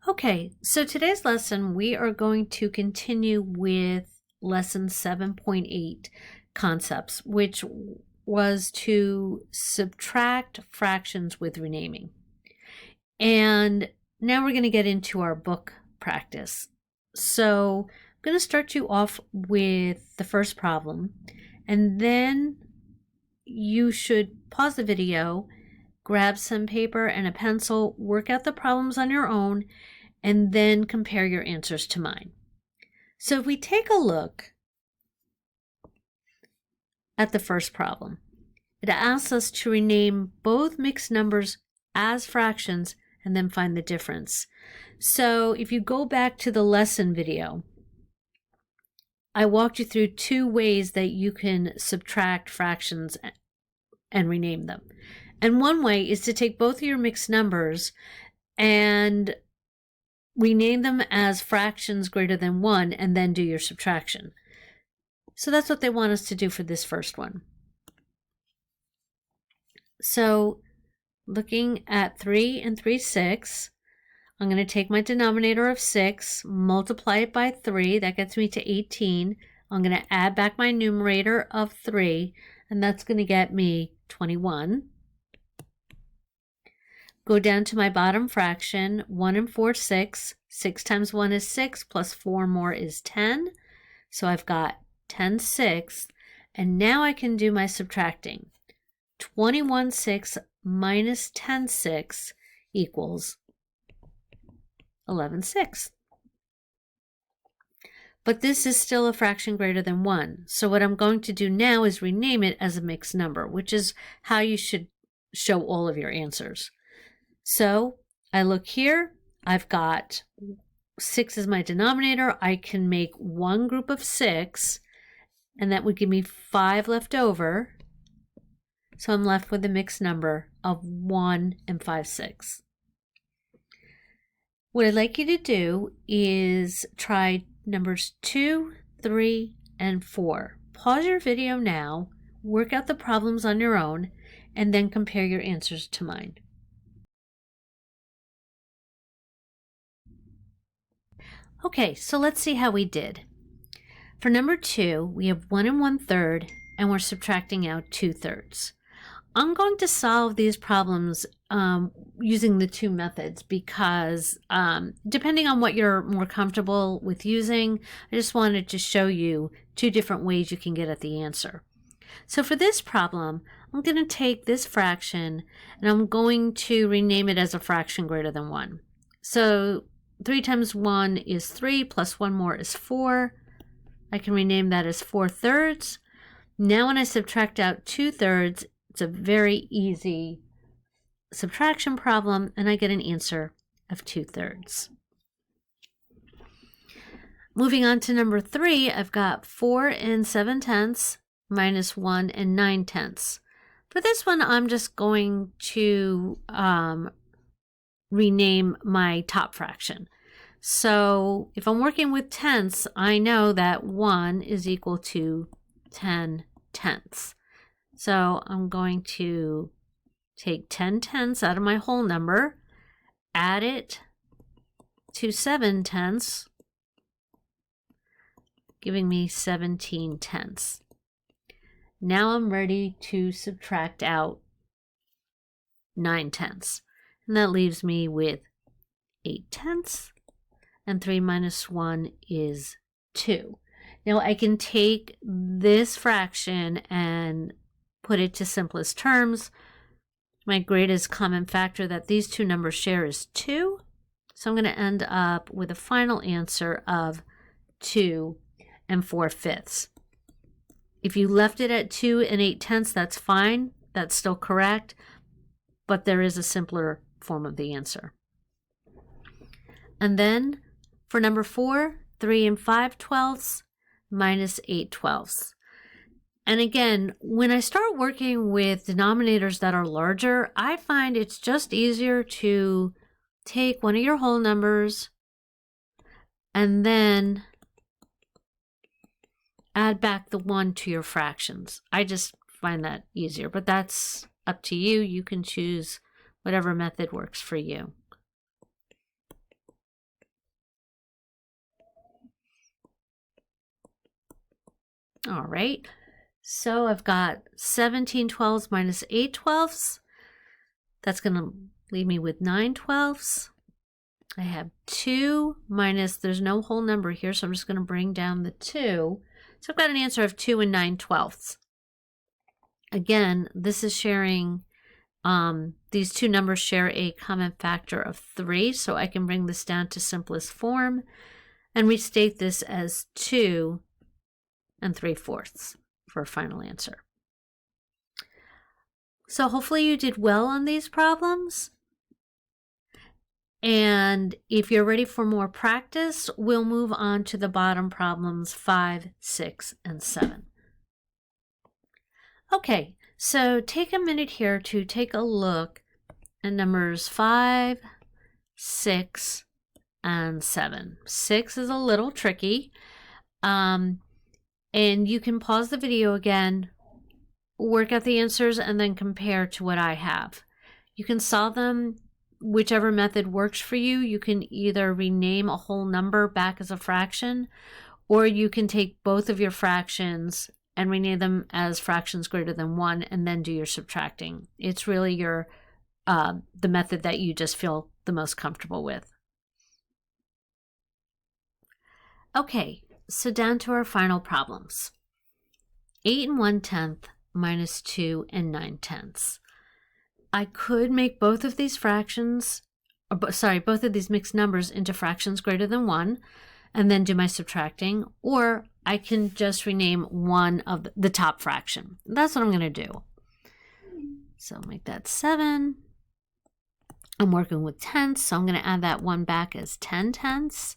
Okay, so today's lesson, we are going to continue with lesson 7.8 concepts, which was to subtract fractions with renaming. And now we're going to get into our book practice. So I'm going to start you off with the first problem, and then you should pause the video, grab some paper and a pencil, work out the problems on your own, and then compare your answers to mine. So if we take a look at the first problem, it asks us to rename both mixed numbers as fractions and then find the difference. So if you go back to the lesson video, I walked you through two ways that you can subtract fractions and rename them. And one way is to take both of your mixed numbers and rename them as fractions greater than 1 and then do your subtraction. So that's what they want us to do for this first one. So looking at 3 and 3 6, I'm going to take my denominator of 6, multiply it by 3, that gets me to 18. I'm going to add back my numerator of 3, and that's going to get me 21. Go down to my bottom fraction, 1 and 4, 6. 6 times 1 is 6, plus 4 more is 10. So I've got 10 sixths, and now I can do my subtracting. 21 sixths minus 10 sixths equals 11 sixths. But this is still a fraction greater than 1. So what I'm going to do now is rename it as a mixed number, which is how you should show all of your answers. So I look here, I've got 6 as my denominator. I can make one group of 6, and that would give me 5 left over. So I'm left with a mixed number of 1 and 5 sixths. What I'd like you to do is try numbers 2, 3, and 4. Pause your video now, work out the problems on your own, and then compare your answers to mine. Okay, so let's see how we did. For number 2, we have 1 and 1/3, and we're subtracting out 2/3. I'm going to solve these problems using the two methods because depending on what you're more comfortable with using, I just wanted to show you two different ways you can get at the answer. So for this problem, I'm going to take this fraction and I'm going to rename it as a fraction greater than 1. So 3 times 1 is 3, plus 1 more is 4. I can rename that as 4/3. Now when I subtract out 2/3, it's a very easy subtraction problem, and I get an answer of 2/3. Moving on to number 3, I've got 4 and 7/10 minus 1 and 9/10. For this one, I'm just going to rename my top fraction. So if I'm working with tenths, I know that 1 is equal to 10 tenths. So I'm going to take 10 tenths out of my whole number, add it to 7 tenths, giving me 17 tenths. Now I'm ready to subtract out 9 tenths. And that leaves me with 8 tenths, and 3 minus 1 is 2. Now I can take this fraction and put it to simplest terms. My greatest common factor that these two numbers share is 2. So I'm going to end up with a final answer of 2 and 4/5. If you left it at 2 and 8/10, that's fine. That's still correct. But there is a simpler form of the answer. And then for number 4, 3 and 5/12 minus 8/12. And again, when I start working with denominators that are larger, I find it's just easier to take one of your whole numbers and then add back the 1 to your fractions. I just find that easier, but that's up to you. You can choose whatever method works for you. All right, so I've got 17/12 minus 8/12. That's going to leave me with 9/12. I have 2 minus, there's no whole number here, so I'm just going to bring down the 2. So I've got an answer of 2 and 9/12. Again, this is sharing, these two numbers share a common factor of 3, so I can bring this down to simplest form and restate this as 2 and 3/4 for a final answer. So hopefully you did well on these problems. And if you're ready for more practice, we'll move on to the bottom problems 5, 6, and 7. Okay, so take a minute here to take a look at numbers 5, 6, and 7. 6 is a little tricky. And you can pause the video again, work out the answers, and then compare to what I have. You can solve them whichever method works for you. You can either rename a whole number back as a fraction, or you can take both of your fractions and rename them as fractions greater than 1 and then do your subtracting. It's really your the method that you just feel the most comfortable with. Okay, so down to our final problems. 8 1/10 minus 2 9/10. I could make both of these fractions, both of these mixed numbers into fractions greater than 1 and then do my subtracting, or I can just rename one of the top fraction. That's what I'm going to do. So make that 7. I'm working with tenths, so I'm going to add that 1 back as 10/10,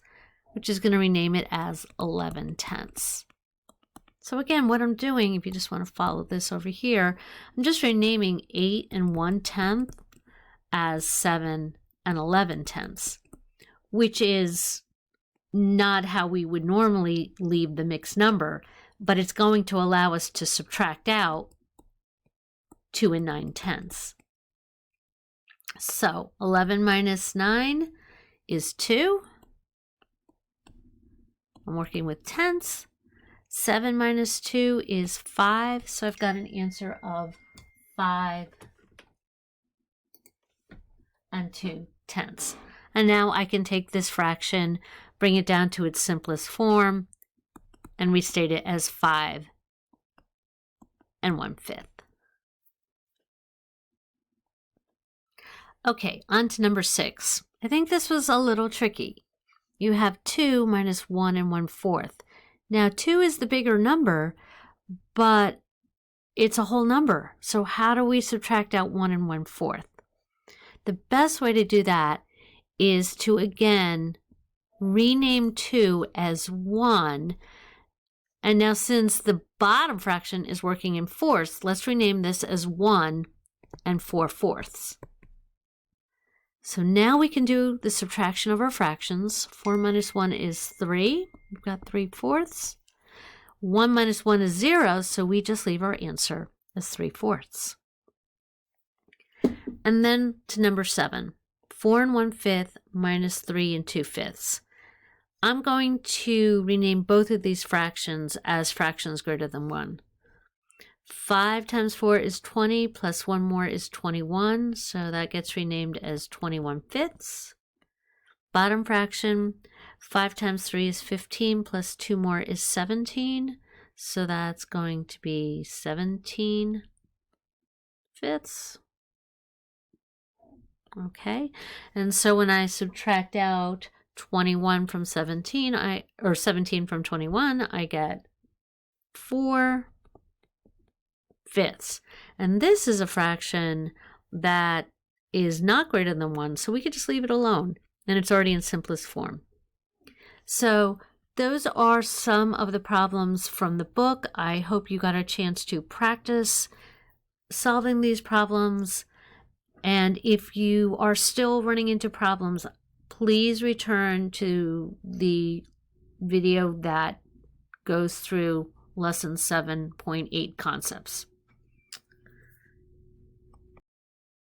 which is going to rename it as 11/10. So again, what I'm doing, if you just want to follow this over here, I'm just renaming 8 1/10 as 7 11/10, which is not how we would normally leave the mixed number, but it's going to allow us to subtract out 2 9/10. So 11 minus 9 is 2. I'm working with tenths. 7 minus 2 is 5, so I've got an answer of 5 2/10. And now I can take this fraction, bring it down to its simplest form, and restate it as 5 1/5. Okay, on to number 6. I think this was a little tricky. You have 2 minus 1 1/4. Now, 2 is the bigger number, but it's a whole number. So how do we subtract out 1 1/4? The best way to do that is to, again, rename 2 as 1. And now since the bottom fraction is working in fourths, let's rename this as 1 4/4. So now we can do the subtraction of our fractions. 4 minus 1 is 3. We've got 3/4. 1 minus 1 is 0, so we just leave our answer as 3/4. And then to number 7. 4 1/5 minus 3 2/5. I'm going to rename both of these fractions as fractions greater than 1. 5 times 4 is 20, plus 1 more is 21, so that gets renamed as 21/5. Bottom fraction, 5 times 3 is 15, plus 2 more is 17, so that's going to be 17/5. Okay, and so when I subtract out 21 from 17, or 17 from 21, I get 4/5. And this is a fraction that is not greater than 1, so we could just leave it alone, and it's already in simplest form. So those are some of the problems from the book. I hope you got a chance to practice solving these problems. And if you are still running into problems, please return to the video that goes through lesson 7.8 concepts.